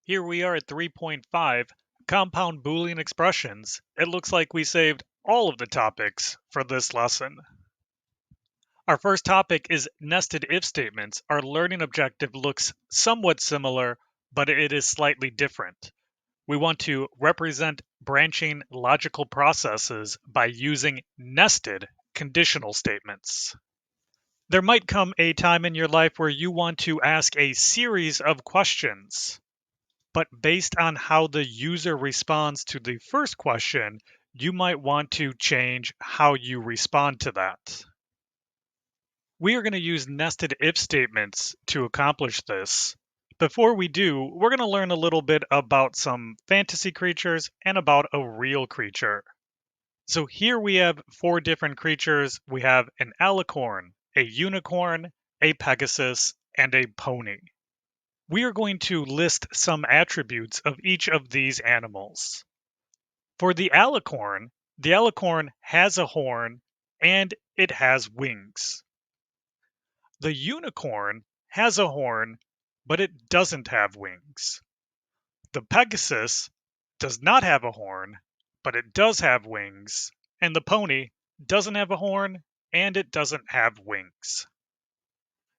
Here we are at 3.5, compound Boolean expressions. It looks like we saved all of the topics for this lesson. Our first topic is nested if statements. Our learning objective looks somewhat similar, but it is slightly different. We want to represent branching logical processes by using nested conditional statements. There might come a time in your life where you want to ask a series of questions. But based on how the user responds to the first question, you might want to change how you respond to that. We are going to use nested if statements to accomplish this. Before we do, we're going to learn a little bit about some fantasy creatures and about a real creature. So here we have four different creatures. We have an alicorn, a unicorn, a pegasus, and a pony. We are going to list some attributes of each of these animals. For the alicorn has a horn and it has wings. The unicorn has a horn, but it doesn't have wings. The pegasus does not have a horn, but it does have wings. And the pony doesn't have a horn and it doesn't have wings.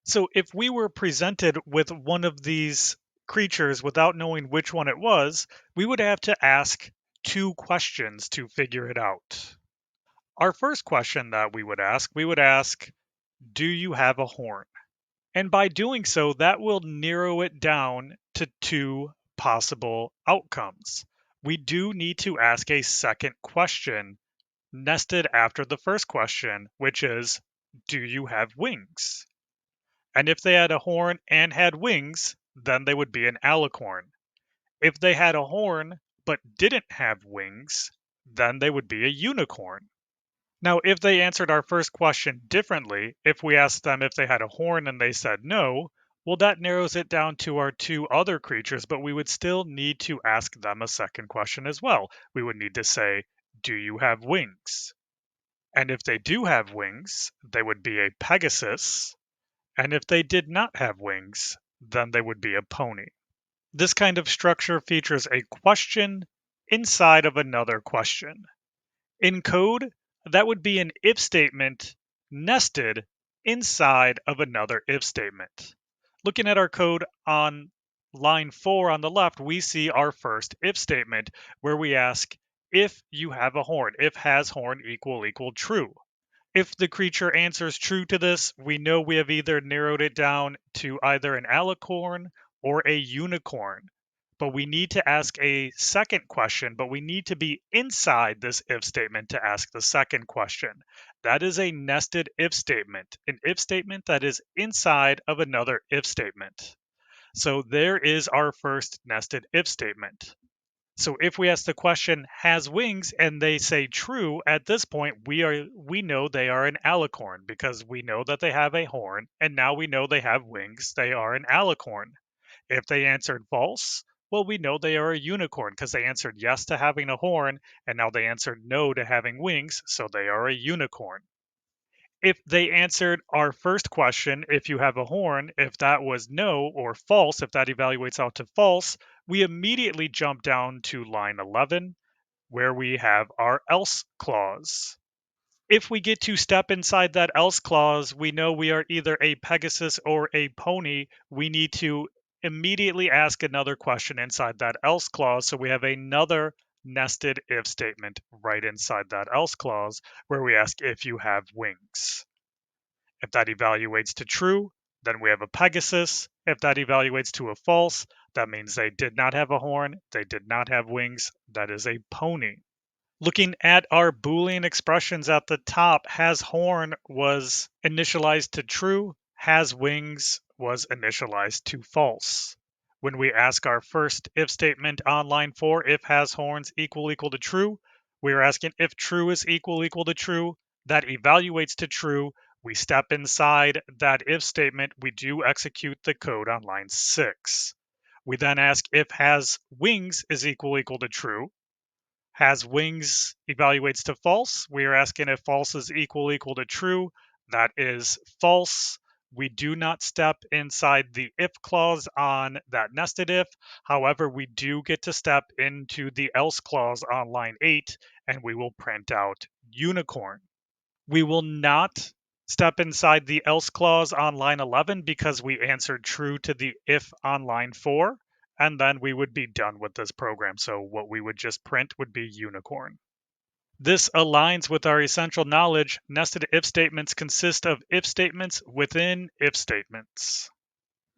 So if we were presented with one of these creatures without knowing which one it was, we would have to ask two questions to figure it out. Our first question that we would ask, do you have a horn? And by doing so, that will narrow it down to two possible outcomes. We do need to ask a second question nested after the first question, which is, do you have wings? And if they had a horn and had wings, then they would be an alicorn. If they had a horn but didn't have wings, then they would be a unicorn. Now, if they answered our first question differently, if we asked them if they had a horn and they said no, well, that narrows it down to our two other creatures, but we would still need to ask them a second question as well. We would need to say, do you have wings? And if they do have wings, they would be a pegasus. And if they did not have wings, then they would be a pony. This kind of structure features a question inside of another question. In code, that would be an if statement nested inside of another if statement. Looking at our code on line 4 on the left, we see our first if statement where we ask if you have a horn, if has horn equal true. If the creature answers true to this, we know we have either narrowed it down to either an alicorn or a unicorn. But we need to ask a second question, but we need to be inside this if statement to ask the second question. That is a nested if statement, an if statement that is inside of another if statement. So there is our first nested if statement. So if we ask the question, has wings, and they say true, at this point we know they are an alicorn because we know that they have a horn, and now we know they have wings, they are an alicorn. If they answered false, well, we know they are a unicorn because they answered yes to having a horn, and now they answered no to having wings, so they are a unicorn. If they answered our first question, if you have a horn, if that was no or false, if that evaluates out to false, we immediately jump down to line 11 where we have our else clause. If we get to step inside that else clause, we know we are either a Pegasus or a pony. We need to immediately ask another question inside that else clause. So we have another nested if statement right inside that else clause where we ask if you have wings. If that evaluates to true, then we have a Pegasus. If that evaluates to a false, that means they did not have a horn, they did not have wings, that is a pony. Looking at our Boolean expressions at the top, has horn was initialized to true, has wings was initialized to false. When we ask our first if statement on line 4, if has horns equal to true, we are asking if true is equal to true, that evaluates to true. We step inside that if statement, we do execute the code on line 6. We then ask if has wings is equal to true. Has wings evaluates to false. We are asking if false is equal to true. That is false. we do not step inside the if clause on that nested if. However, we do get to step into the else clause on line 8, and we will print out unicorn. We will not step inside the else clause on line 11 because we answered true to the if on line 4, and then we would be done with this program. So what we would just print would be unicorn. This aligns with our essential knowledge. Nested if statements consist of if statements within if statements.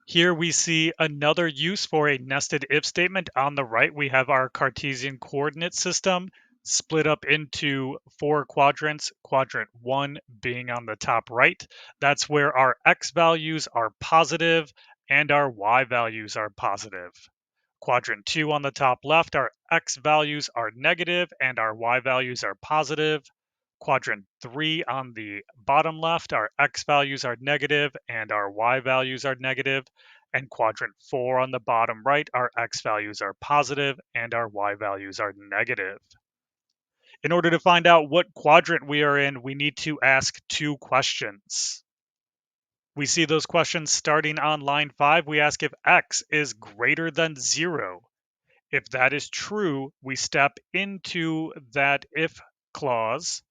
Here we see another use for a nested if statement. On the right, we have our Cartesian coordinate system split up into 4 quadrants, quadrant 1 being on the top right. That's where our x values are positive and our y values are positive. Quadrant 2 on the top left, our x values are negative and our y values are positive. Quadrant 3 on the bottom left, our x values are negative and our y values are negative. And quadrant 4 on the bottom right, our x values are positive and our y values are negative. In order to find out what quadrant we are in, we need to ask 2 questions. We see those questions starting on line 5. We ask if x is greater than 0. If that is true, we step into that if clause,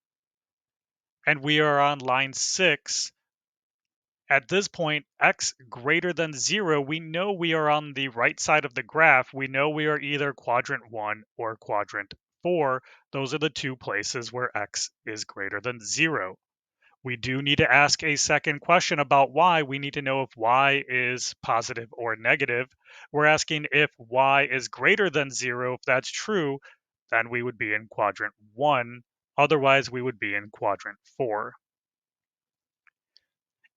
and we are on line 6. At this point, x greater than 0, we know we are on the right side of the graph. We know we are either quadrant 1 or quadrant 4. Those are the 2 places where x is greater than 0. We do need to ask a second question about y. We need to know if y is positive or negative. We're asking if y is greater than 0. If that's true, then we would be in quadrant 1. Otherwise, we would be in quadrant 4.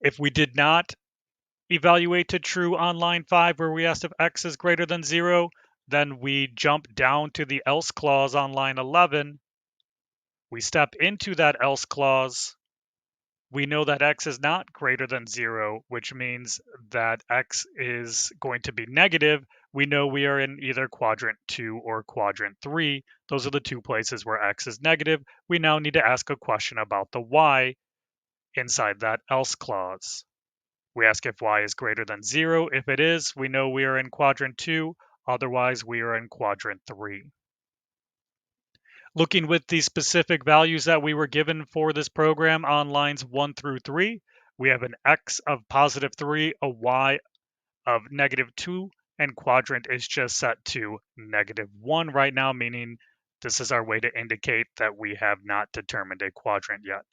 If we did not evaluate to true on line 5, where we asked if x is greater than 0, then we jump down to the else clause on line 11. We step into that else clause. We know that x is not greater than 0, which means that x is going to be negative. We know we are in either quadrant 2 or quadrant 3. Those are the 2 places where x is negative. We now need to ask a question about the y inside that else clause. We ask if y is greater than 0. If it is, we know we are in quadrant 2. Otherwise, we are in quadrant 3. Looking with the specific values that we were given for this program on lines 1 through 3, we have an x of positive 3, a y of negative 2, and quadrant is just set to negative 1 right now, meaning this is our way to indicate that we have not determined a quadrant yet.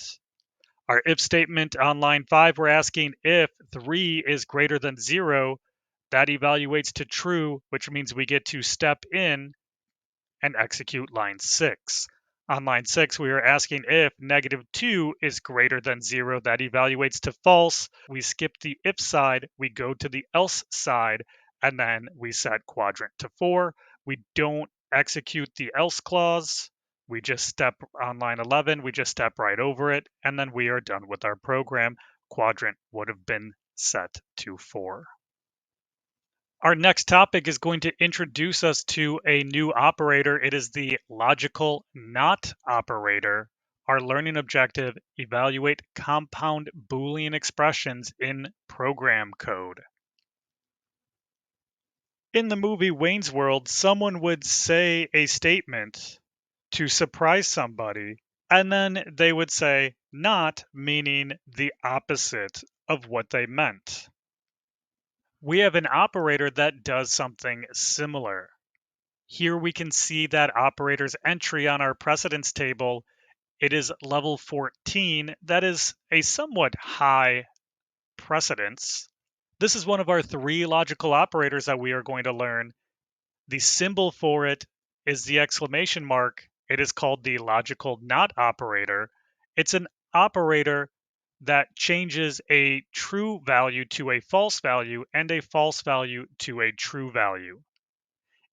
Our if statement on line 5, we're asking if 3 is greater than 0. That evaluates to true, which means we get to step in and execute line 6. On line 6, we are asking if negative 2 is greater than 0. That evaluates to false. We skip the if side, we go to the else side, and then we set quadrant to 4. We don't execute the else clause. We just step on line 11, we just step right over it, and then we are done with our program. Quadrant would have been set to 4. Our next topic is going to introduce us to a new operator. It is the logical not operator. Our learning objective, evaluate compound Boolean expressions in program code. In the movie Wayne's World, someone would say a statement to surprise somebody, and then they would say not, meaning the opposite of what they meant. We have an operator that does something similar. Here we can see that operator's entry on our precedence table. It is level 14. That is a somewhat high precedence. This is one of our 3 logical operators that we are going to learn. The symbol for it is the exclamation mark. It is called the logical not operator. It's an operator that changes a true value to a false value and a false value to a true value.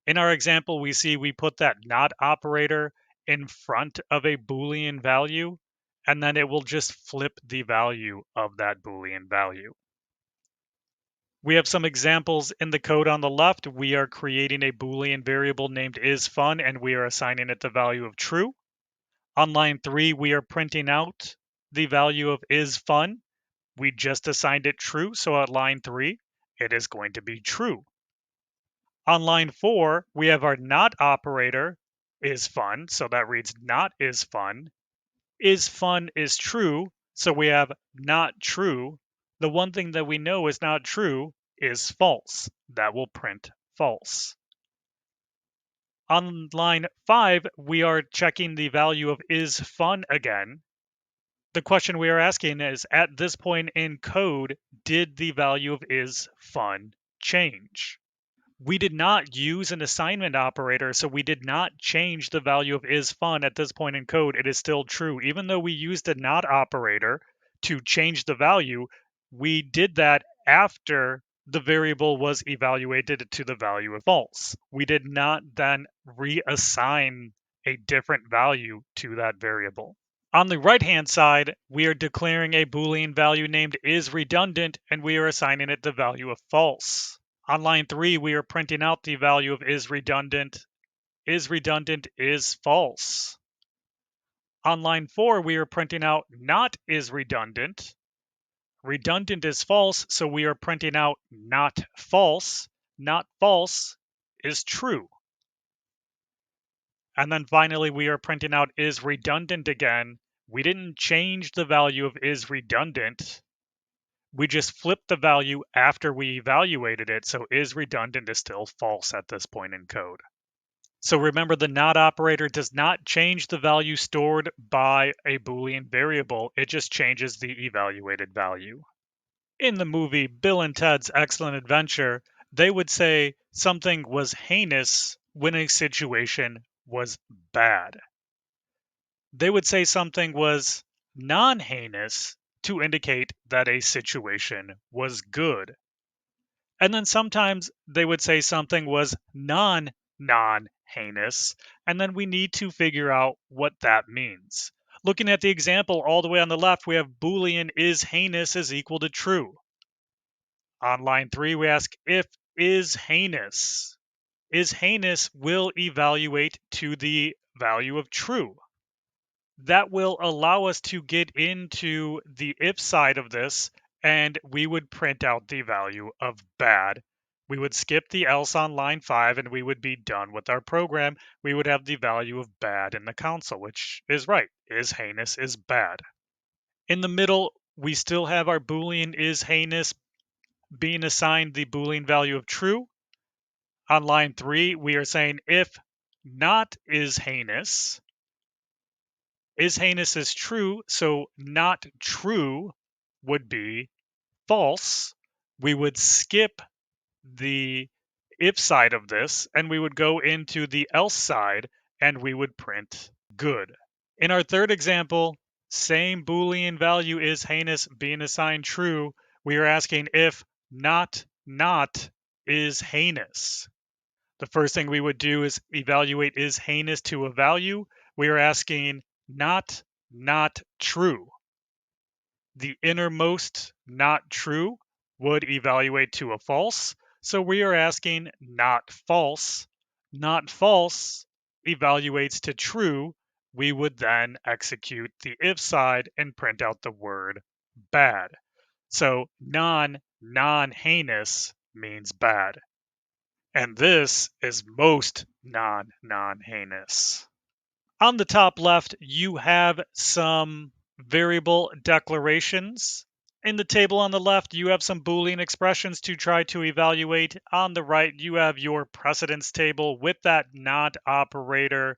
In our example, we see we put that not operator in front of a Boolean value, and then it will just flip the value of that Boolean value. We have some examples in the code on the left. We are creating a Boolean variable named isFun, and we are assigning it the value of true. On line 3, we are printing out the value of isFun. We just assigned it true, so at line 3, it is going to be true. On line 4, we have our not operator is fun, so that reads not is fun. Is fun is true, so we have not true. The one thing that we know is not true is false. That will print false. On line 5, we are checking the value of is fun again. The question we are asking is, at this point in code, did the value of is fun change? We did not use an assignment operator, so we did not change the value of is fun at this point in code. It is still true. Even though we used a not operator to change the value, we did that after the variable was evaluated to the value of false. We did not then reassign a different value to that variable. On the right-hand side, we are declaring a Boolean value named is redundant, and we are assigning it the value of false. On line 3, we are printing out the value of is redundant. Is redundant is false. On line 4, we are printing out not is redundant. Redundant is false, so we are printing out not false. Not false is true. And then finally, we are printing out is redundant again. We didn't change the value of is redundant. We just flipped the value after we evaluated it, so is redundant is still false at this point in code. So remember, the not operator does not change the value stored by a Boolean variable, it just changes the evaluated value. In the movie Bill and Ted's Excellent Adventure, they would say something was heinous when a situation was bad. They would say something was non-heinous to indicate that a situation was good. And then sometimes they would say something was non-heinous, and then we need to figure out what that means. Looking at the example all the way on the left, we have Boolean is heinous is equal to true. On line 3, we ask if is heinous. Is heinous will evaluate to the value of true. That will allow us to get into the if side of this, and we would print out the value of bad. We would skip the else on line 5, and we would be done with our program. We would have the value of bad in the console, which is right. Is heinous is bad. In the middle, we still have our Boolean is heinous being assigned the Boolean value of true. On line 3, we are saying if not is heinous is true, so not true would be false. We would skip the if side of this, and we would go into the else side, and we would print good. In our third example, same Boolean value is heinous being assigned true. We are asking if not is heinous. The first thing we would do is evaluate is heinous to a value. We are asking not true. The innermost not true would evaluate to a false. So we are asking not false. Not false evaluates to true. We would then execute the if side and print out the word bad. So non-heinous means bad. And this is most non-heinous. On the top left, you have some variable declarations. In the table on the left, you have some Boolean expressions to try to evaluate. On the right, you have your precedence table with that not operator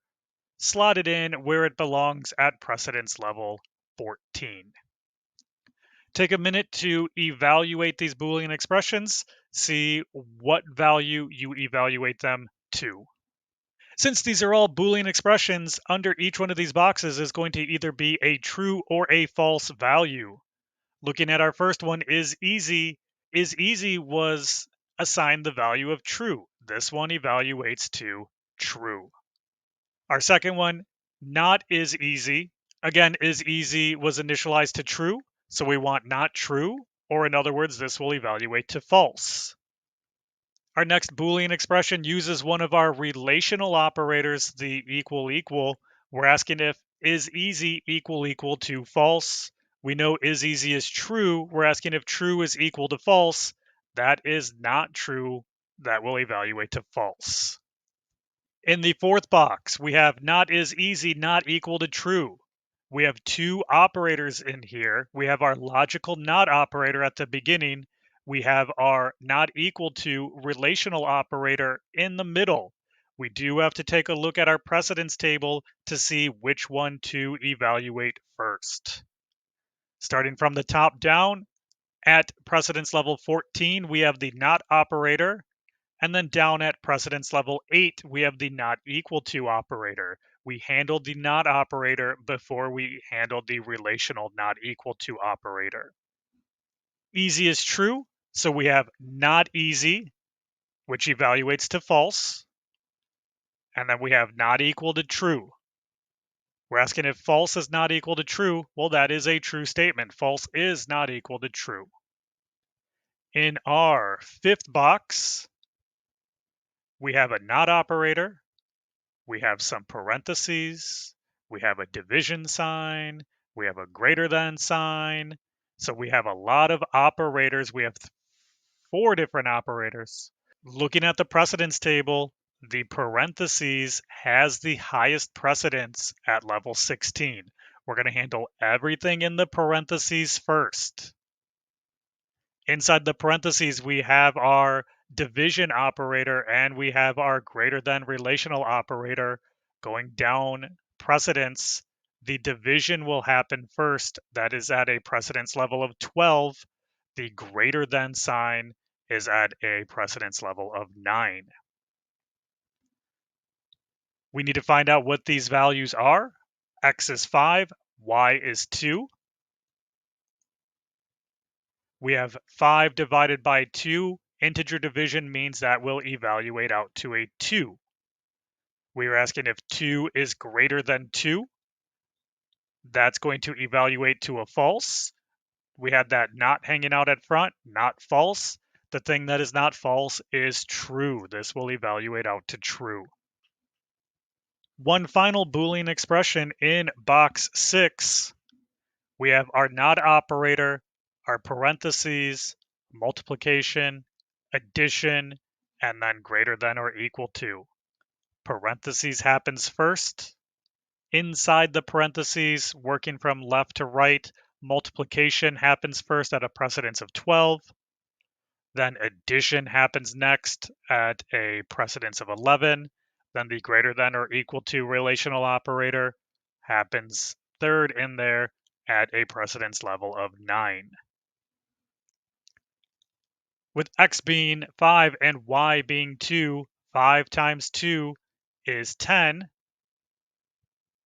slotted in where it belongs at precedence level 14. Take a minute to evaluate these Boolean expressions, see what value you evaluate them to. Since these are all Boolean expressions, under each one of these boxes is going to either be a true or a false value. Looking at our first one, is easy was assigned the value of true. This one evaluates to true. Our second one, not is easy. Again, is easy was initialized to true, so we want not true, or in other words, this will evaluate to false. Our next Boolean expression uses one of our relational operators, the equal. We're asking if is easy equal to false. We know is easy is true. We're asking if true is equal to false. That is not true. That will evaluate to false. In the fourth box, we have not is easy not equal to true. We have two operators in here. We have our logical not operator at the beginning. We have our not equal to relational operator in the middle. We do have to take a look at our precedence table to see which one to evaluate first. Starting from the top down, at precedence level 14, we have the not operator. And then down at precedence level 8, we have the not equal to operator. We handled the not operator before we handled the relational not equal to operator. Easy is true, so we have not easy, which evaluates to false. And then we have not equal to true. We're asking if false is not equal to true. Well, that is a true statement. False is not equal to true. In our fifth box, we have a not operator. We have some parentheses, we have a division sign, we have a greater than sign. So we have a lot of operators. We have four different operators. Looking at the precedence table, the parentheses has the highest precedence at level 16. We're going to handle everything in the parentheses first. Inside the parentheses, we have our division operator and we have our greater than relational operator. Going down precedence, the division will happen first. That is at a precedence level of 12. The greater than sign is at a precedence level of 9. We need to find out what these values are. X is 5, Y is 2. We have 5 divided by 2. Integer division means that will evaluate out to a 2. We are asking if 2 is greater than 2. That's going to evaluate to a false. We had that not hanging out at front, not false. The thing that is not false is true. This will evaluate out to true. One final Boolean expression in box 6. We have our not operator, our parentheses, multiplication, addition, and then greater than or equal to. Parentheses happens first. Inside the parentheses, working from left to right, multiplication happens first at a precedence of 12. Then addition happens next at a precedence of 11. Then the greater than or equal to relational operator happens third in there at a precedence level of 9. With x being 5 and y being 2, 5 times 2 is 10,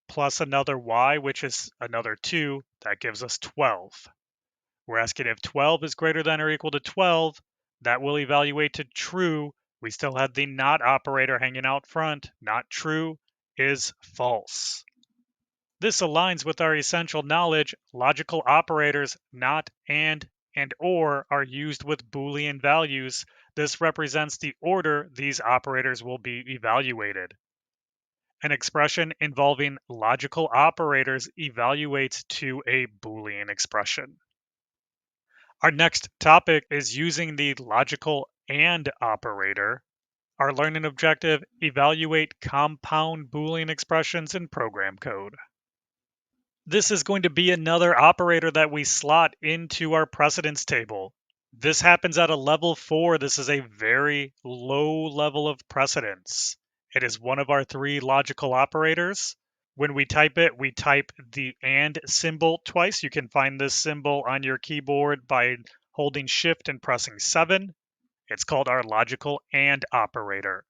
plus another y, which is another 2, that gives us 12. We're asking if 12 is greater than or equal to 12, that will evaluate to true. We still have the not operator hanging out front. Not true is false. This aligns with our essential knowledge. Logical operators not and or are used with Boolean values. This represents the order these operators will be evaluated. An expression involving logical operators evaluates to a Boolean expression. Our next topic is using the logical AND operator. Our learning objective, evaluate compound Boolean expressions in program code. This is going to be another operator that we slot into our precedence table. This happens at a level 4. This is a very low level of precedence. It is one of our 3 logical operators. When we type it, we type the AND symbol twice. You can find this symbol on your keyboard by holding Shift and pressing 7. It's called our logical AND operator.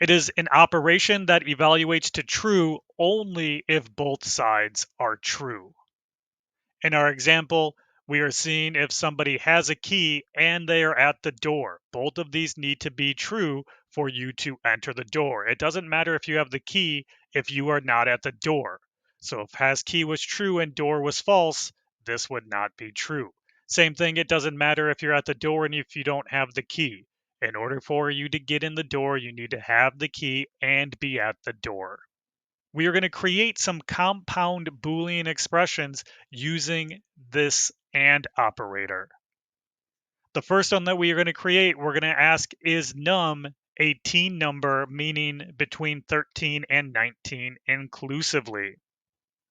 It is an operation that evaluates to true only if both sides are true. In our example, we are seeing if somebody has a key and they are at the door. Both of these need to be true for you to enter the door. It doesn't matter if you have the key if you are not at the door. So if has key was true and door was false, this would not be true. Same thing, it doesn't matter if you're at the door and if you don't have the key. In order for you to get in the door, you need to have the key and be at the door. We are going to create some compound Boolean expressions using this AND operator. The first one that we are going to create, we're going to ask, is num a teen number, meaning between 13 and 19 inclusively?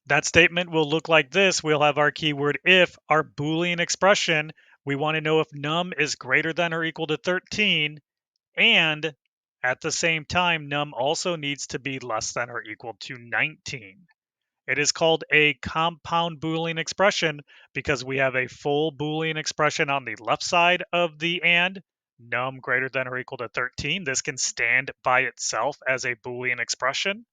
That statement will look like this. We'll have our keyword if, our Boolean expression. We want to know if num is greater than or equal to 13, and at the same time, num also needs to be less than or equal to 19. It is called a compound Boolean expression because we have a full Boolean expression on the left side of the and, num greater than or equal to 13. This can stand by itself as a Boolean expression.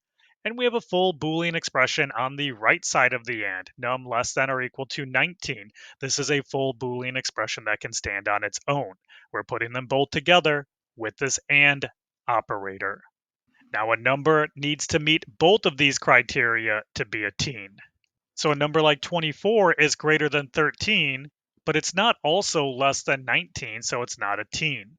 And we have a full Boolean expression on the right side of the and, num less than or equal to 19. This is a full Boolean expression that can stand on its own. We're putting them both together with this and operator. Now, a number needs to meet both of these criteria to be a teen. So a number like 24 is greater than 13, but it's not also less than 19, so it's not a teen.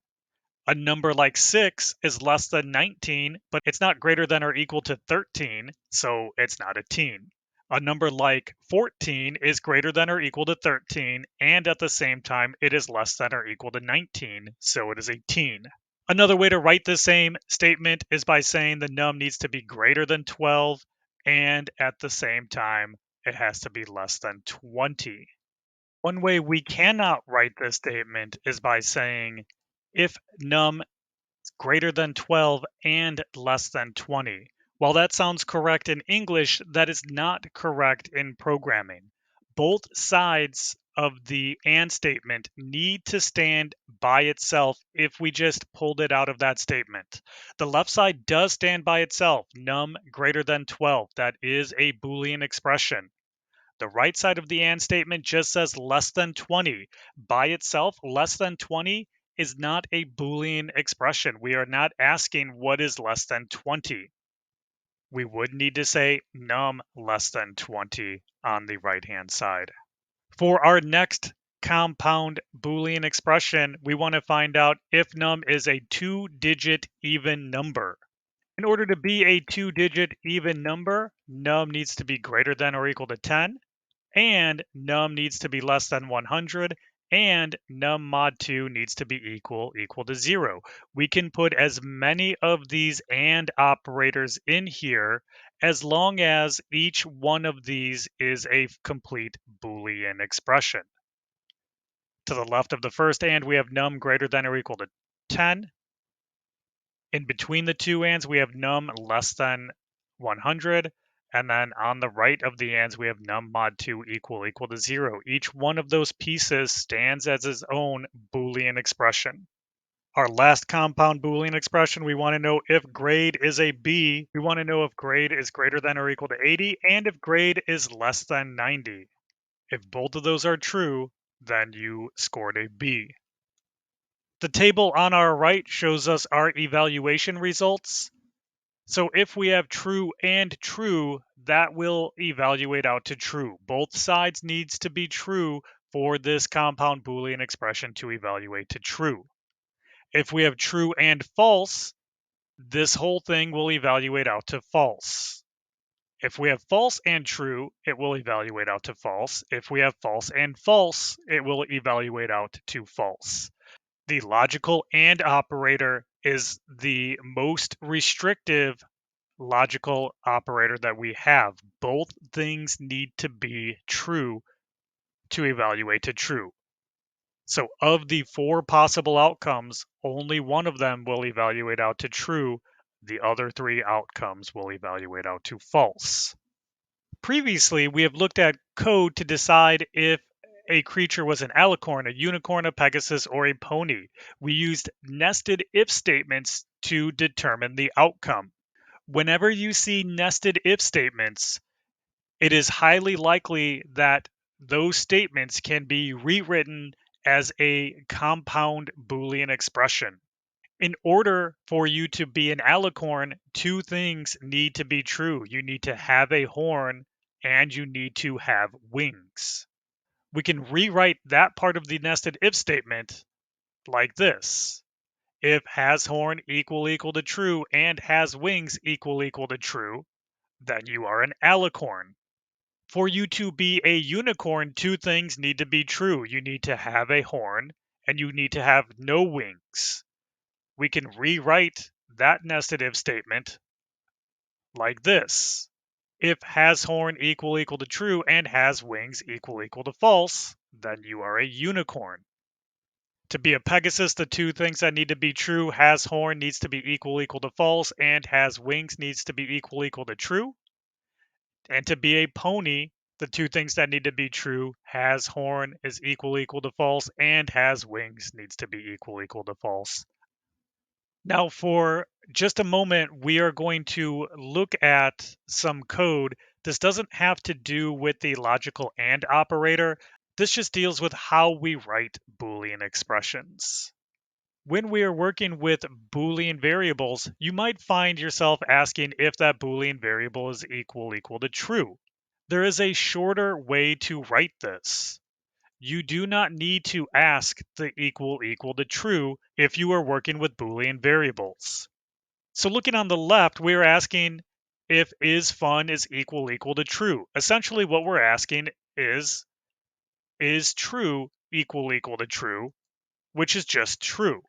A number like 6 is less than 19, but it's not greater than or equal to 13, so it's not a teen. A number like 14 is greater than or equal to 13, and at the same time, it is less than or equal to 19, so it is a teen. Another way to write the same statement is by saying the num needs to be greater than 12, and at the same time, it has to be less than 20. One way we cannot write this statement is by saying if num greater than 12 and less than 20. While that sounds correct in English, that is not correct in programming. Both sides of the and statement need to stand by itself if we just pulled it out of that statement. The left side does stand by itself, num greater than 12. That is a Boolean expression. The right side of the and statement just says less than 20. By itself, less than 20 is not a Boolean expression. We are not asking what is less than 20. We would need to say num less than 20 on the right-hand side. For our next compound Boolean expression, we want to find out if num is a two-digit even number. In order to be a two-digit even number, num needs to be greater than or equal to 10, and num needs to be less than 100, and num mod 2 needs to be equal to 0. We can put as many of these and operators in here as long as each one of these is a complete Boolean expression. To the left of the first and, we have num greater than or equal to 10. In between the two ands, we have num less than 100. And then on the right of the ands, we have num mod 2 equal to 0. Each one of those pieces stands as its own Boolean expression. Our last compound Boolean expression, we want to know if grade is a B. We want to know if grade is greater than or equal to 80 and if grade is less than 90. If both of those are true, then you scored a B. The table on our right shows us our evaluation results. So if we have true and true, that will evaluate out to true. Both sides needs to be true for this compound Boolean expression to evaluate to true. If we have true and false, this whole thing will evaluate out to false. If we have false and true, it will evaluate out to false. If we have false and false, it will evaluate out to false. The logical and operator is the most restrictive logical operator that we have. Both things need to be true to evaluate to true. So of the four possible outcomes, only one of them will evaluate out to true. The other three outcomes will evaluate out to false. Previously, we have looked at code to decide if a creature was an alicorn, a unicorn, a pegasus, or a pony. We used nested if statements to determine the outcome. Whenever you see nested if statements, it is highly likely that those statements can be rewritten as a compound Boolean expression. In order for you to be an alicorn, two things need to be true. You need to have a horn and you need to have wings. We can rewrite that part of the nested if statement like this. If has horn equal to true and has wings equal to true, then you are an alicorn. For you to be a unicorn, two things need to be true. You need to have a horn and you need to have no wings. We can rewrite that nested if statement like this. If has horn equal to true and has wings equal to false, then you are a unicorn. To be a Pegasus, the two things that need to be true, has horn needs to be equal to false, and has wings needs to be equal to true. And to be a pony, the two things that need to be true, has horn is equal to false, and has wings needs to be equal to false. Now, for just a moment, we are going to look at some code. This doesn't have to do with the logical AND operator. This just deals with how we write Boolean expressions. When we are working with Boolean variables, you might find yourself asking if that Boolean variable is equal to true. There is a shorter way to write this. You do not need to ask the equal to true if you are working with Boolean variables. So looking on the left, we're asking if is fun is equal to true. Essentially what we're asking is true equal to true, which is just true.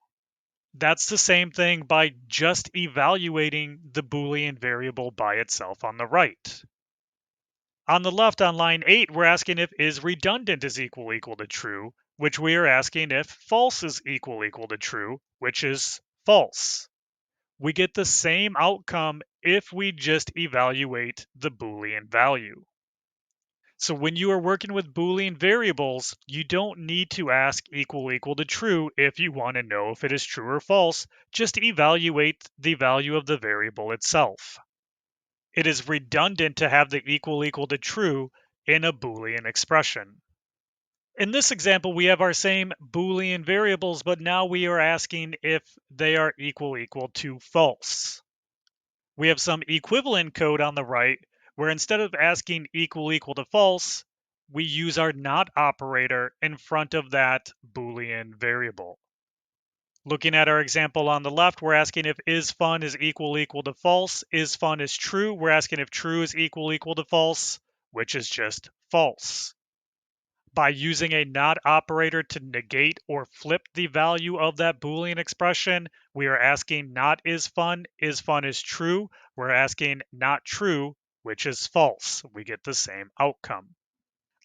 That's the same thing by just evaluating the Boolean variable by itself on the right. On the left, on line 8, we're asking if is redundant is equal to true, which we are asking if false is equal to true, which is false. We get the same outcome if we just evaluate the Boolean value. So when you are working with Boolean variables, you don't need to ask equal to true if you want to know if it is true or false. Just evaluate the value of the variable itself. It is redundant to have the equal to true in a Boolean expression. In this example, we have our same Boolean variables, but now we are asking if they are equal to false. We have some equivalent code on the right where instead of asking equal to false, we use our not operator in front of that Boolean variable. Looking at our example on the left, we're asking if is fun is equal to false. Is fun is true. We're asking if true is equal to false, which is just false. By using a not operator to negate or flip the value of that Boolean expression, we are asking not is fun is true. We're asking not true, which is false. We get the same outcome.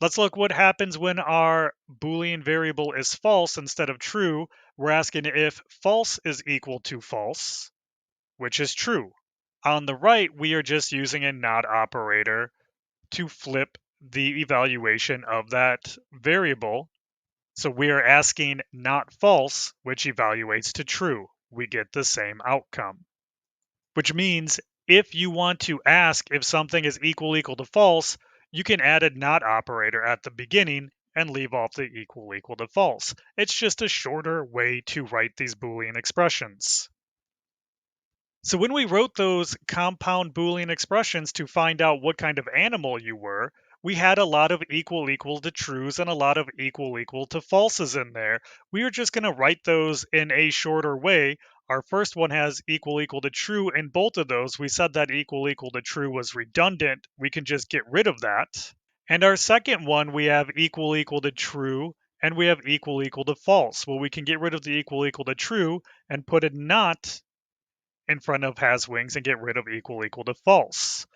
Let's look what happens when our Boolean variable is false instead of true. We're asking if false is equal to false, which is true. On the right, we are just using a not operator to flip the evaluation of that variable. So we are asking not false, which evaluates to true. We get the same outcome. Which means if you want to ask if something is equal to false, you can add a not operator at the beginning and leave off the equal to false. It's just a shorter way to write these Boolean expressions. So when we wrote those compound Boolean expressions to find out what kind of animal you were, we had a lot of equal to trues and a lot of equal to falses in there. We are just going to write those in a shorter way. Our first one has equal to true. In both of those, we said that equal to true was redundant. We can just get rid of that. And our second one, we have equal to true and we have equal to false. Well, we can get rid of the equal to true and put a not in front of has wings and get rid of equal to false.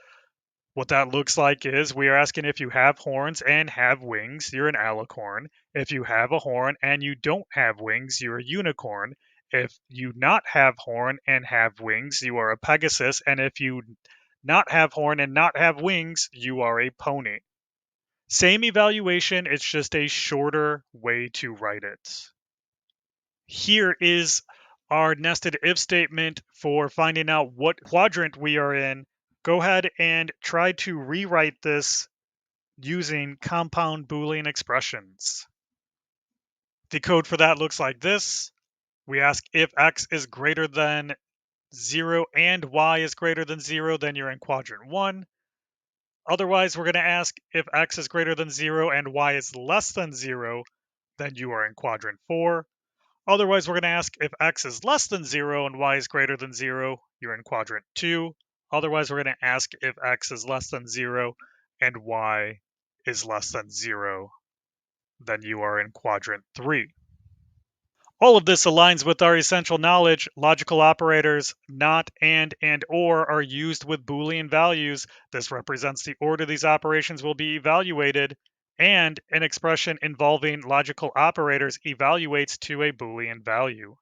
What that looks like is we are asking if you have horns and have wings, you're an alicorn. If you have a horn and you don't have wings, you're a unicorn. If you not have horn and have wings, you are a Pegasus. And if you not have horn and not have wings, you are a pony. Same evaluation, it's just a shorter way to write it. Here is our nested if statement for finding out what quadrant we are in. Go ahead and try to rewrite this using compound Boolean expressions. The code for that looks like this. We ask if x is greater than 0 and y is greater than 0, then you're in quadrant 1. Otherwise, we're going to ask if x is greater than 0 and y is less than 0, then you are in quadrant 4. Otherwise, we're going to ask if x is less than 0 and y is greater than 0, you're in quadrant 2. Otherwise, we're going to ask if x is less than 0 and y is less than 0. Then you are in quadrant 3. All of this aligns with our essential knowledge. Logical operators, not, and or are used with Boolean values. This represents the order these operations will be evaluated, and an expression involving logical operators evaluates to a Boolean value.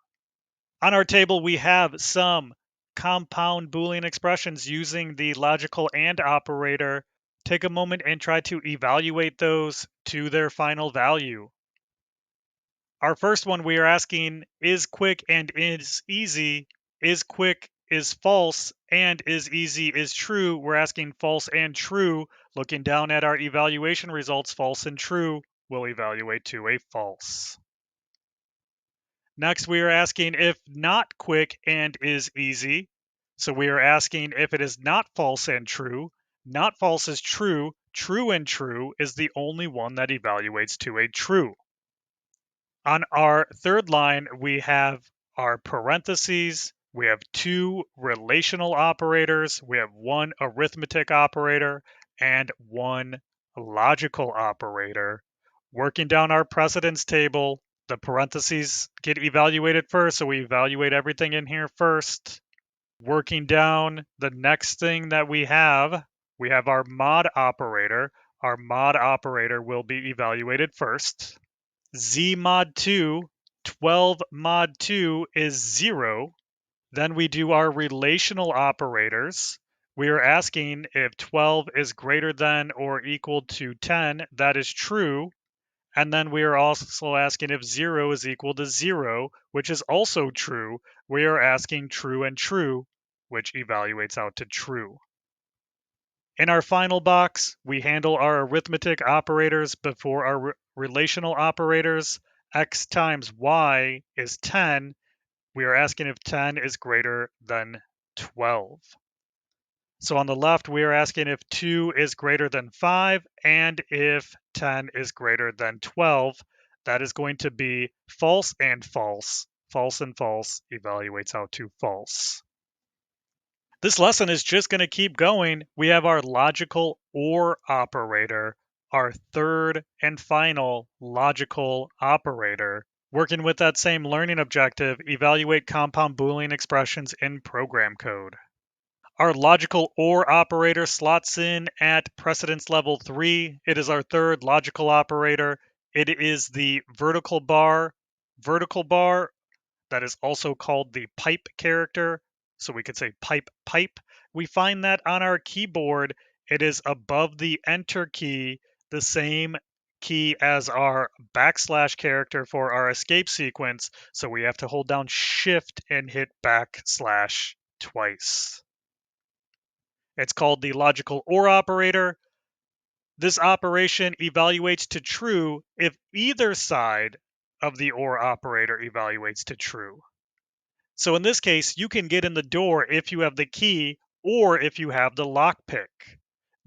On our table, we have some compound Boolean expressions using the logical and operator. Take a moment and try to evaluate those to their final value. Our first one, we are asking, is quick and is easy? Is quick is false and is easy is true. We're asking false and true. Looking down at our evaluation results, false and true will evaluate to a false. Next, we are asking if not quick and is easy. So we are asking if it is not false and true. Not false is true. True and true is the only one that evaluates to a true. On our third line, we have our parentheses. We have 2 relational operators. We have 1 arithmetic operator and 1 logical operator. Working down our precedence table, the parentheses get evaluated first, so we evaluate everything in here first. Working down, the next thing that we have our mod operator. Our mod operator will be evaluated first. Z mod 2, 12 mod 2 is 0. Then we do our relational operators. We are asking if 12 is greater than or equal to 10. That is true. And then we are also asking if 0 is equal to 0, which is also true. We are asking true and true, which evaluates out to true. In our final box, we handle our arithmetic operators before our relational operators. X times y is 10. We are asking if 10 is greater than 12. So on the left, we are asking if 2 is greater than 5 and if 10 is greater than 12. That is going to be false and false. False and false evaluates out to false. This lesson is just going to keep going. We have our logical OR operator, our third and final logical operator. Working with that same learning objective, evaluate compound Boolean expressions in program code. Our logical OR operator slots in at precedence level 3. It is our third logical operator. It is the vertical bar that is also called the pipe character. So we could say pipe. We find that on our keyboard, it is above the enter key, the same key as our backslash character for our escape sequence. So we have to hold down shift and hit backslash twice. It's called the logical OR operator. This operation evaluates to true if either side of the OR operator evaluates to true. So in this case, you can get in the door if you have the key or if you have the lockpick.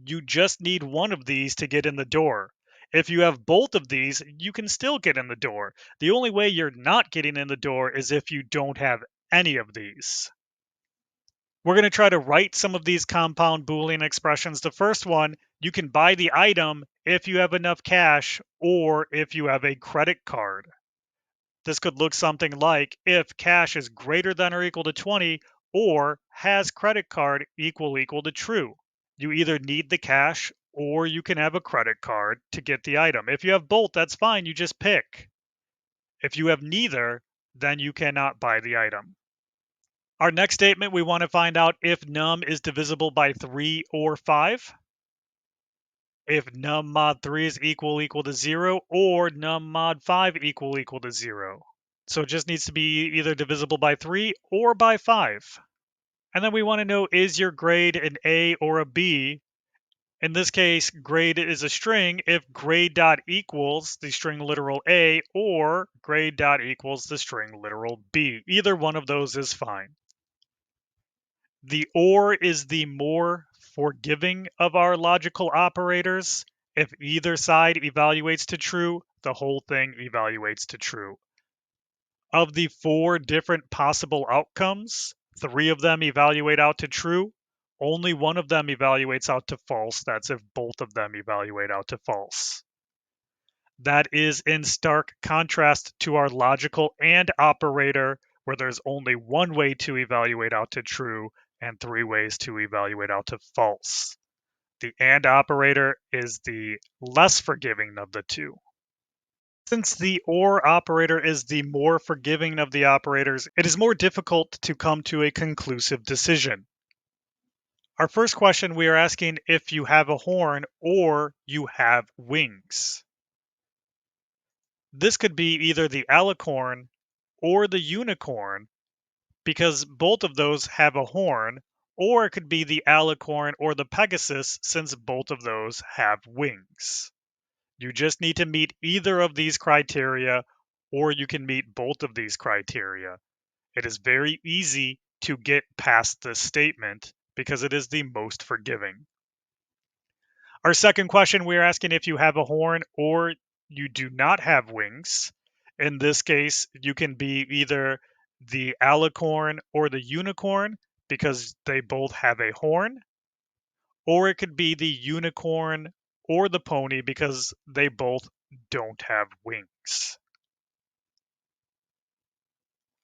You just need one of these to get in the door. If you have both of these, you can still get in the door. The only way you're not getting in the door is if you don't have any of these. We're going to try to write some of these compound Boolean expressions. The first one, you can buy the item if you have enough cash or if you have a credit card. This could look something like if cash is greater than or equal to 20 or has credit card equal to true. You either need the cash or you can have a credit card to get the item. If you have both, that's fine, you just pick. If you have neither, then you cannot buy the item. Our next statement, we want to find out if num is divisible by 3 or 5. If num mod 3 is equal to 0 or num mod 5 equal to 0. So it just needs to be either divisible by 3 or by 5. And then we want to know, is your grade an A or a B? In this case, grade is a string if grade dot equals the string literal A or grade dot equals the string literal B. Either one of those is fine. The OR is the more forgiving of our logical operators. If either side evaluates to true, the whole thing evaluates to true. Of the 4 different possible outcomes, 3 of them evaluate out to true. Only one of them evaluates out to false. That's if both of them evaluate out to false. That is in stark contrast to our logical AND operator, where there's only one way to evaluate out to true and three ways to evaluate out to false. The AND operator is the less forgiving of the two. Since the OR operator is the more forgiving of the operators, it is more difficult to come to a conclusive decision. Our first question, we are asking if you have a horn or you have wings. This could be either the alicorn or the unicorn because both of those have a horn, or it could be the alicorn or the pegasus since both of those have wings. You just need to meet either of these criteria, or you can meet both of these criteria. It is very easy to get past this statement because it is the most forgiving. Our second question, we are asking if you have a horn or you do not have wings. In this case, you can be either the alicorn or the unicorn because they both have a horn, or it could be the unicorn or the pony because they both don't have wings.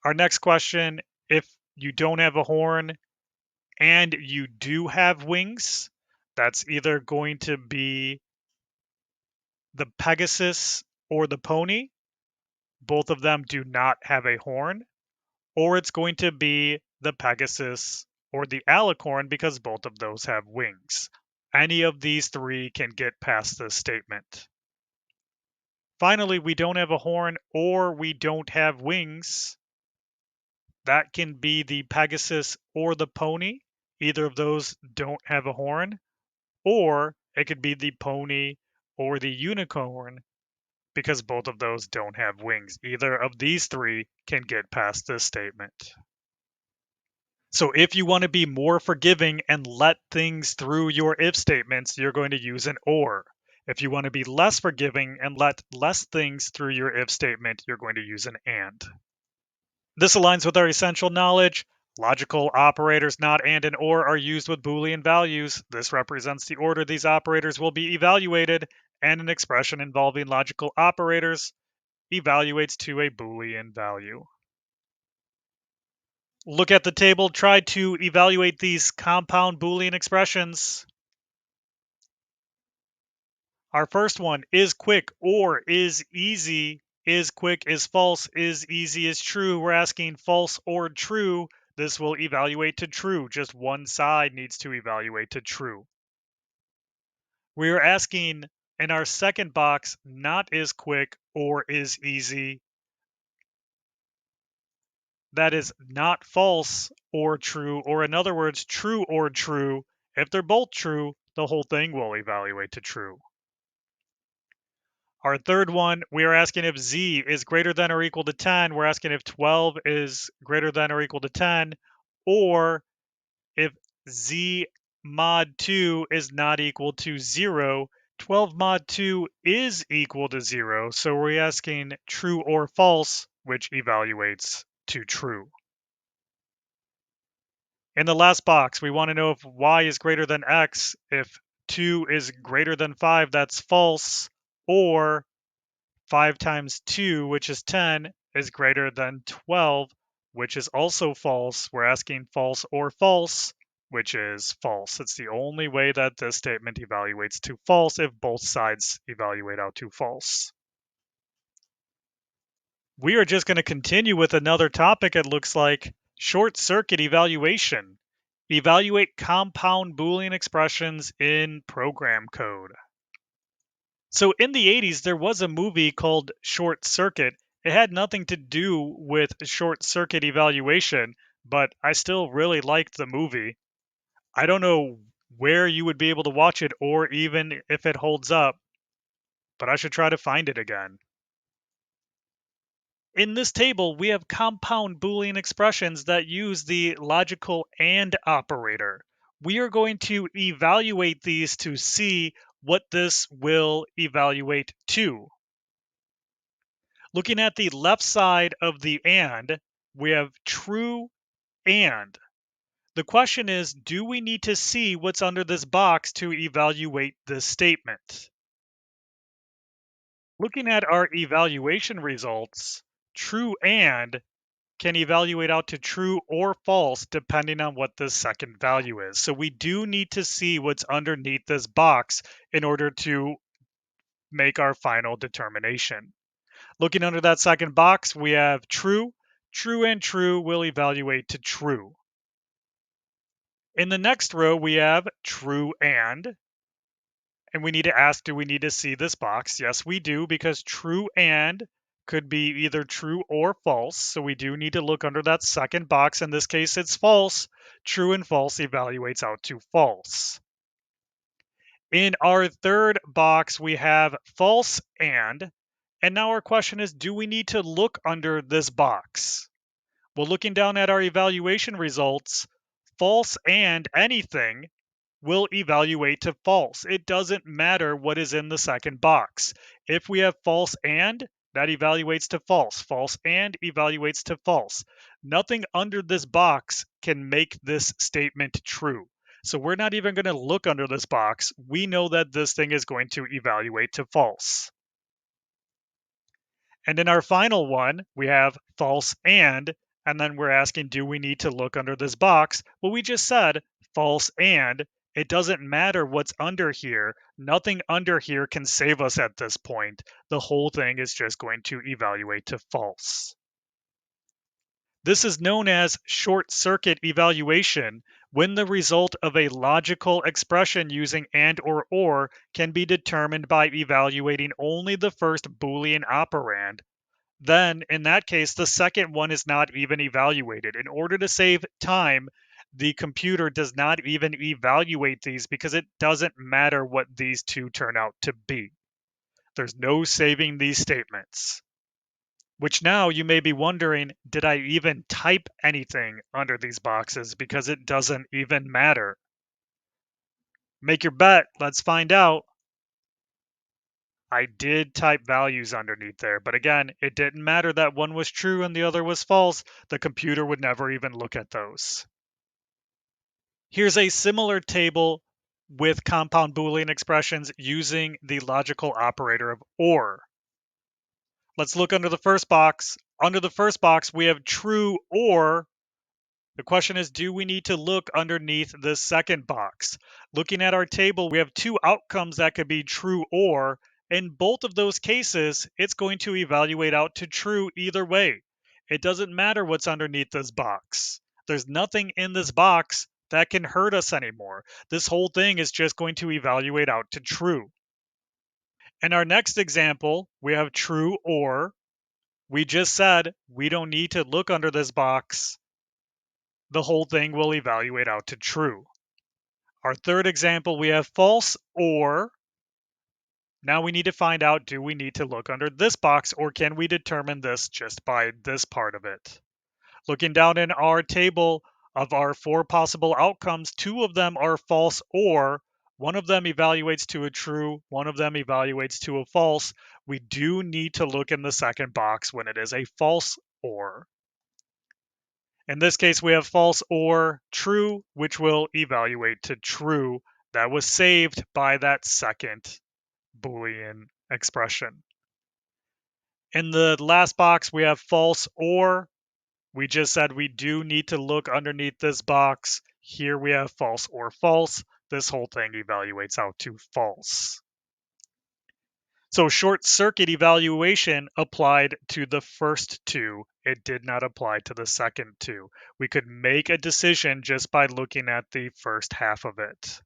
Our next question, if you don't have a horn and you do have wings, that's either going to be the Pegasus or the pony. Both of them do not have a horn, or it's going to be the Pegasus or the alicorn because both of those have wings. Any of these three can get past this statement. Finally, we don't have a horn or we don't have wings. That can be the Pegasus or the pony. Either of those don't have a horn, or it could be the pony or the unicorn because both of those don't have wings. Either of these three can get past this statement. So if you want to be more forgiving and let things through your if statements, you're going to use an or. If you want to be less forgiving and let less things through your if statement, you're going to use an and. This aligns with our essential knowledge. Logical operators not and or are used with Boolean values. This represents the order these operators will be evaluated, and an expression involving logical operators evaluates to a Boolean value. Look at the table, try to evaluate these compound Boolean expressions. Our first one, is quick or is easy. Is quick is false, is easy is true. We're asking false or true. This will evaluate to true. Just one side needs to evaluate to true. We're asking in our second box, not is quick or is easy. That is not false or true, or in other words, true or true. If they're both true, the whole thing will evaluate to true. Our third one, we are asking if z is greater than or equal to 10. We're asking if 12 is greater than or equal to 10, or if z mod 2 is not equal to 0. 12 mod 2 is equal to 0, so we're asking true or false, which evaluates to true. In the last box, we want to know if y is greater than x. If 2 is greater than 5, that's false, or 5 times 2, which is 10, is greater than 12, which is also false. We're asking false or false, which is false. It's the only way that this statement evaluates to false if both sides evaluate out to false. We are just going to continue with another topic, it looks like. Short circuit evaluation. Evaluate compound Boolean expressions in program code. So in the 80s, there was a movie called Short Circuit. It had nothing to do with short circuit evaluation, but I still really liked the movie. I don't know where you would be able to watch it or even if it holds up, but I should try to find it again. In this table, we have compound Boolean expressions that use the logical AND operator. We are going to evaluate these to see what this will evaluate to. Looking at the left side of the AND, we have true AND. The question is, do we need to see what's under this box to evaluate this statement? Looking at our evaluation results, true and can evaluate out to true or false depending on what the second value is. So we do need to see what's underneath this box in order to make our final determination. Looking under that second box, we have true. True and true will evaluate to true. In the next row, we have true and we need to ask, do we need to see this box? Yes, we do, because true and could be either true or false. So we do need to look under that second box. In this case, it's false. True and false evaluates out to false. In our third box, we have false and now our question is, do we need to look under this box? Well, looking down at our evaluation results, false and anything will evaluate to false. It doesn't matter what is in the second box. If we have false and, that evaluates to false. False and evaluates to false. Nothing under this box can make this statement true. So we're not even going to look under this box. We know that this thing is going to evaluate to false. And in our final one, we have false and then we're asking, do we need to look under this box? Well, we just said false and. It doesn't matter what's under here. Nothing under here can save us at this point. The whole thing is just going to evaluate to false. This is known as short circuit evaluation, when the result of a logical expression using and or can be determined by evaluating only the first Boolean operand. Then, in that case, the second one is not even evaluated. In order to save time, the computer does not even evaluate these because it doesn't matter what these two turn out to be. There's no saving these statements. Which now you may be wondering, did I even type anything under these boxes? Because it doesn't even matter. Make your bet, let's find out. I did type values underneath there, but again, it didn't matter that one was true and the other was false. The computer would never even look at those. Here's a similar table with compound Boolean expressions using the logical operator of OR. Let's look under the first box. Under the first box, we have true or. The question is, do we need to look underneath the second box? Looking at our table, we have two outcomes that could be true or. In both of those cases, it's going to evaluate out to true either way. It doesn't matter what's underneath this box. There's nothing in this box that can hurt us anymore. This whole thing is just going to evaluate out to true. In our next example, we have true or. We just said we don't need to look under this box. The whole thing will evaluate out to true. Our third example, we have false or. Now we need to find out, do we need to look under this box or can we determine this just by this part of it? Looking down in our table of our four possible outcomes, two of them are false or. One of them evaluates to a true, one of them evaluates to a false. We do need to look in the second box when it is a false or. In this case, we have false or true, which will evaluate to true. That was saved by that second Boolean expression. In the last box, we have false or. We just said we do need to look underneath this box. Here we have false or false. This whole thing evaluates out to false. So short circuit evaluation applied to the first two. It did not apply to the second two. We could make a decision just by looking at the first half of it.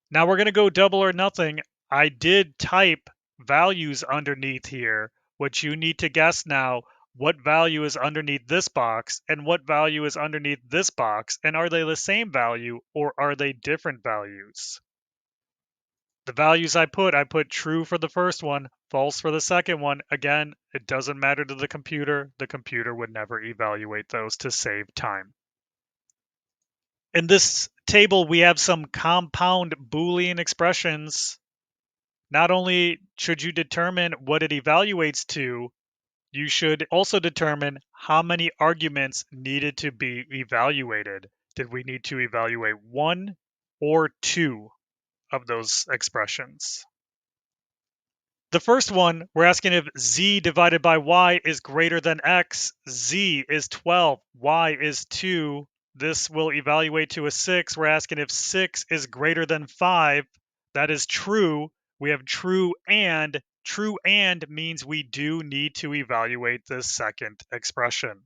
Now we're going to go double or nothing. I did type values underneath here. What you need to guess now, what value is underneath this box and what value is underneath this box, and are they the same value or are they different values? The values I put true for the first one, false for the second one. Again, it doesn't matter to the computer. The computer would never evaluate those to save time. In this table, we have some compound Boolean expressions. Not only should you determine what it evaluates to, you should also determine how many arguments needed to be evaluated. Did we need to evaluate one or two of those expressions? The first one, we're asking if z divided by y is greater than x. Z is 12, y is 2. This will evaluate to a 6. We're asking if 6 is greater than 5. That is true. We have true and. True and means we do need to evaluate this second expression.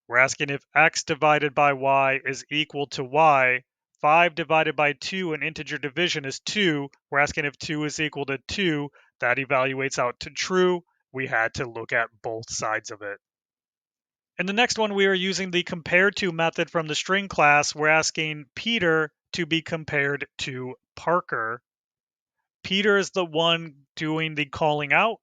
We're asking if x divided by y is equal to y. 5 divided by 2, an integer division, is 2. We're asking if 2 is equal to 2. That evaluates out to true. We had to look at both sides of it. In the next one, we are using the compare to method from the string class. We're asking Peter to be compared to Parker. Peter is the one doing the calling out.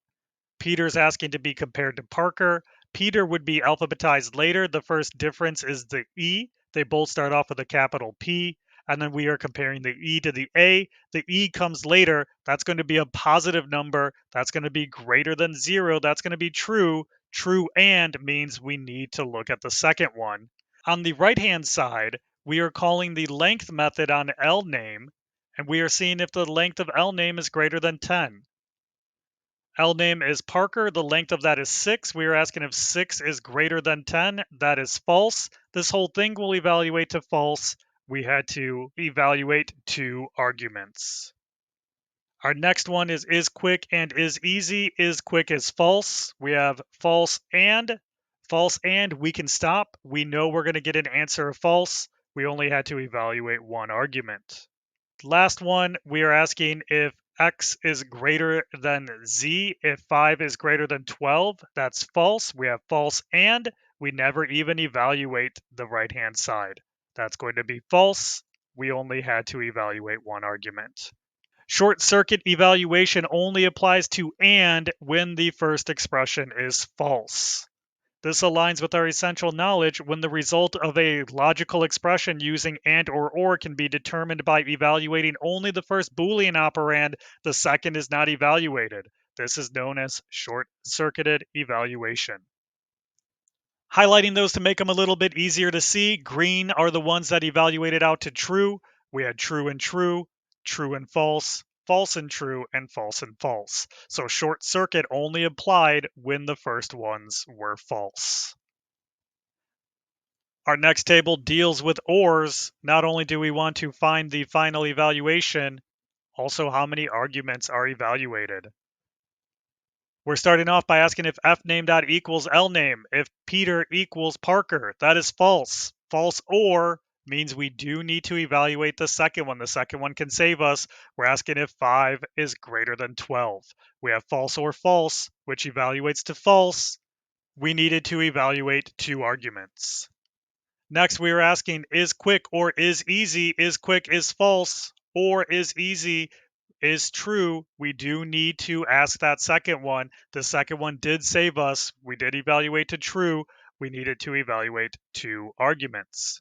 Peter's asking to be compared to Parker. Peter would be alphabetized later. The first difference is the E. They both start off with a capital P. And then we are comparing the E to the A. The E comes later. That's going to be a positive number. That's going to be greater than 0. That's going to be true. True and means we need to look at the second one. On the right-hand side, we are calling the length method on LName, and we are seeing if the length of LName is greater than 10. LName is Parker. The length of that is 6. We are asking if 6 is greater than 10. That is false. This whole thing will evaluate to false. We had to evaluate 2 arguments. Our next one is quick and is easy. Is quick is false. We have false and we can stop. We know we're going to get an answer of false. We only had to evaluate 1 argument. Last one, we are asking if x is greater than z. If 5 is greater than 12, that's false. We have false and we never even evaluate the right-hand side. That's going to be false. We only had to evaluate 1 argument. Short circuit evaluation only applies to and when the first expression is false. This aligns with our essential knowledge when the result of a logical expression using and or can be determined by evaluating only the first Boolean operand, the second is not evaluated. This is known as short-circuited evaluation. Highlighting those to make them a little bit easier to see, green are the ones that evaluated out to true. We had true and true, true and false, false and true, and false and false. So short circuit only applied when the first ones were false. Our next table deals with ORs. Not only do we want to find the final evaluation, also how many arguments are evaluated. We're starting off by asking if fname equals lname, if Peter equals Parker. That is false. False or means we do need to evaluate the second one. The second one can save us. We're asking if 5 is greater than 12. We have false or false, which evaluates to false. We needed to evaluate 2 arguments. Next, we are asking is quick or is easy. Is quick is false or is easy is true. We do need to ask that second one. The second one did save us. We did evaluate to true. We needed to evaluate 2 arguments.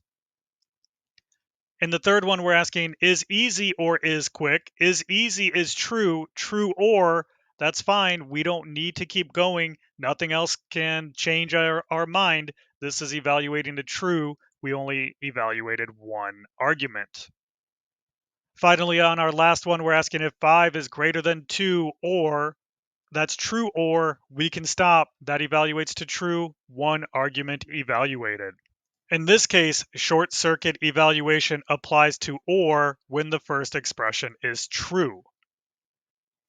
In the third one, we're asking is easy or is quick. Is easy is true. True or, that's fine. We don't need to keep going. Nothing else can change our mind. This is evaluating to true. We only evaluated 1 argument. Finally, on our last one, we're asking if 5 is greater than 2 or, that's true or, we can stop. That evaluates to true, 1 argument evaluated. In this case, short circuit evaluation applies to or when the first expression is true.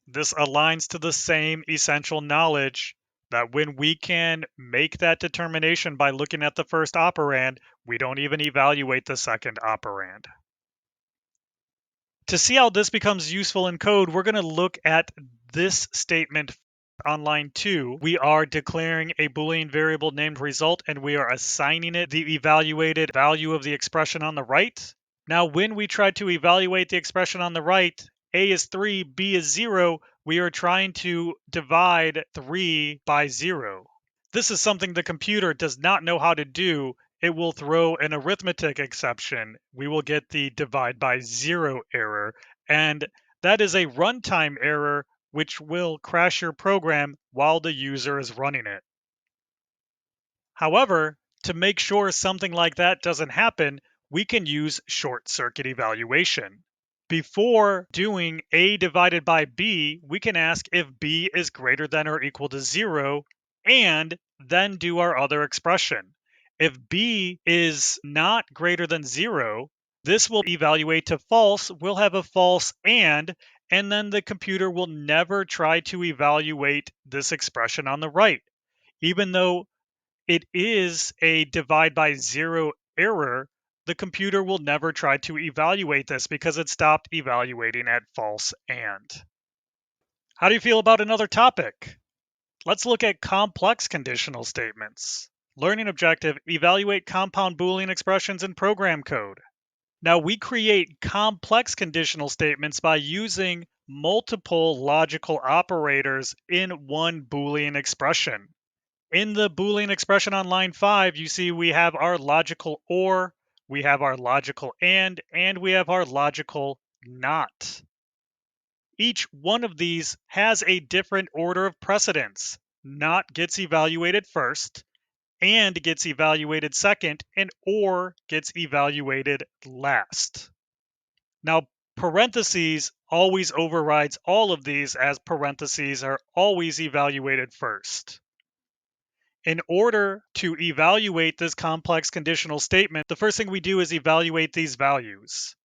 This aligns to the same essential knowledge that when we can make that determination by looking at the first operand, we don't even evaluate the second operand. To see how this becomes useful in code, we're going to look at this statement on line 2. We are declaring a Boolean variable named result, and we are assigning it the evaluated value of the expression on the right. Now, when we try to evaluate the expression on the right, A is 3, B is 0, we are trying to divide 3 by 0. This is something the computer does not know how to do. It will throw an arithmetic exception. We will get the divide by 0 error, and that is a runtime error which will crash your program while the user is running it. However, To make sure something like that doesn't happen, we can use short circuit evaluation. Before doing A divided by B, we can ask if B is greater than or equal to 0 and then do our other expression. If B is not greater than 0, this will evaluate to false. We'll have a false and then the computer will never try to evaluate this expression on the right. Even though it is a divide by 0 error, the computer will never try to evaluate this because it stopped evaluating at false and. How do you feel about another topic? Let's look at complex conditional statements. Learning objective, evaluate compound Boolean expressions in program code. Now we create complex conditional statements by using multiple logical operators in one Boolean expression. In the Boolean expression on line 5, you see we have our logical or, we have our logical and we have our logical not. Each one of these has a different order of precedence. Not gets evaluated first, and gets evaluated second, and or gets evaluated last. Now, parentheses always overrides all of these, as parentheses are always evaluated first. In order to evaluate this complex conditional statement, the first thing we do is evaluate these values.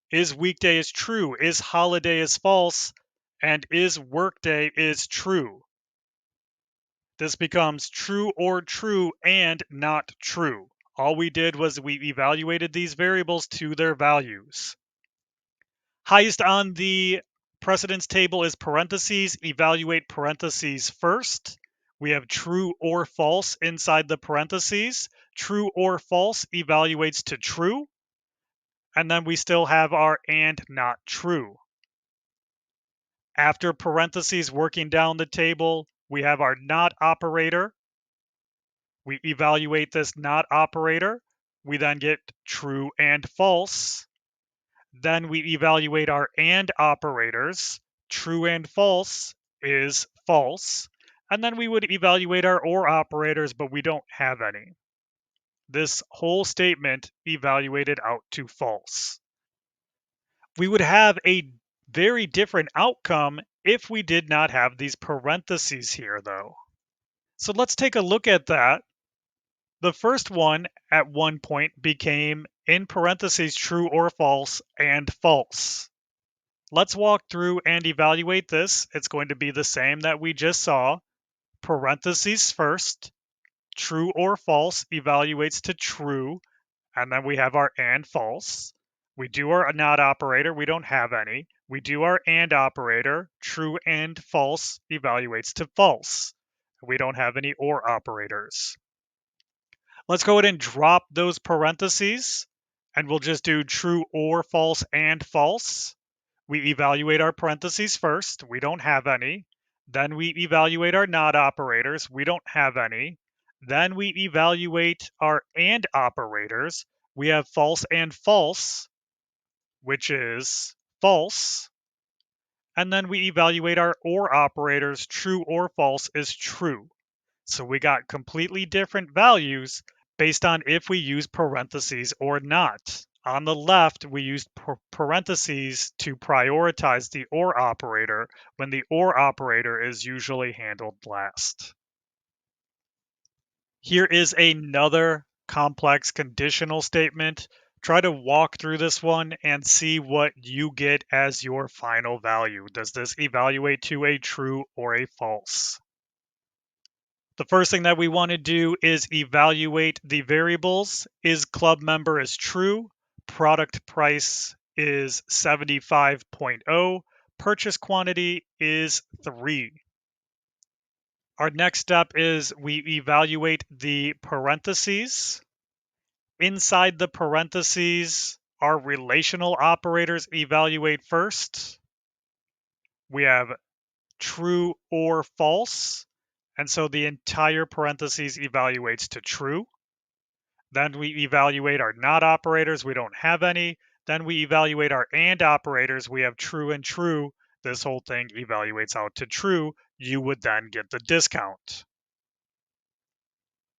Is weekday is true? Is holiday is false? And is workday is true? This becomes true or true and not true. All we did was we evaluated these variables to their values. Highest on the precedence table is parentheses. Evaluate parentheses first. We have true or false inside the parentheses. True or false evaluates to true. And then we still have our and not true. After parentheses working down the table, we have our not operator. We evaluate this not operator. We then get true and false. Then we evaluate our and operators. True and false is false. And then we would evaluate our or operators, but we don't have any. This whole statement evaluated out to false. We would have a very different outcome if we did not have these parentheses here, though. So let's take a look at that. The first one at one point became in parentheses true or false and false. Let's walk through and evaluate this. It's going to be the same that we just saw. Parentheses first, true or false evaluates to true, and then we have our and false. We do our not operator, we don't have any. We do our and operator, true and false evaluates to false. We don't have any or operators. Let's go ahead and drop those parentheses, and we'll just do true or false and false. We evaluate our parentheses first. We don't have any. Then we evaluate our not operators. We don't have any. Then we evaluate our and operators. We have false and false, which is false. And then we evaluate our or operators. True or false is true. So we got completely different values based on if we use parentheses or not. On the left, we used parentheses to prioritize the or operator when the or operator is usually handled last. Here is another complex conditional statement. Try to walk through this one and see what you get as your final value. Does this evaluate to a true or a false? The first thing that we want to do is evaluate the variables. Is club member is true, product price is 75.0, purchase quantity is 3. Our next step is we evaluate the parentheses. Inside the parentheses, our relational operators evaluate first. We have true or false. And so the entire parentheses evaluates to true. Then we evaluate our not operators. We don't have any. Then we evaluate our and operators. We have true and true. This whole thing evaluates out to true. You would then get the discount.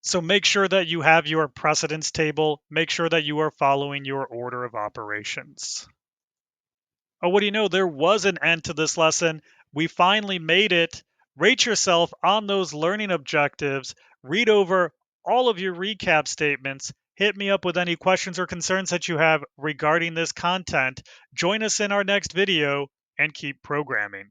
So make sure that you have your precedence table. Make sure that you are following your order of operations. Oh, what do you know? There was an end to this lesson. We finally made it. Rate yourself on those learning objectives. Read over all of your recap statements. Hit me up with any questions or concerns that you have regarding this content. Join us in our next video and keep programming.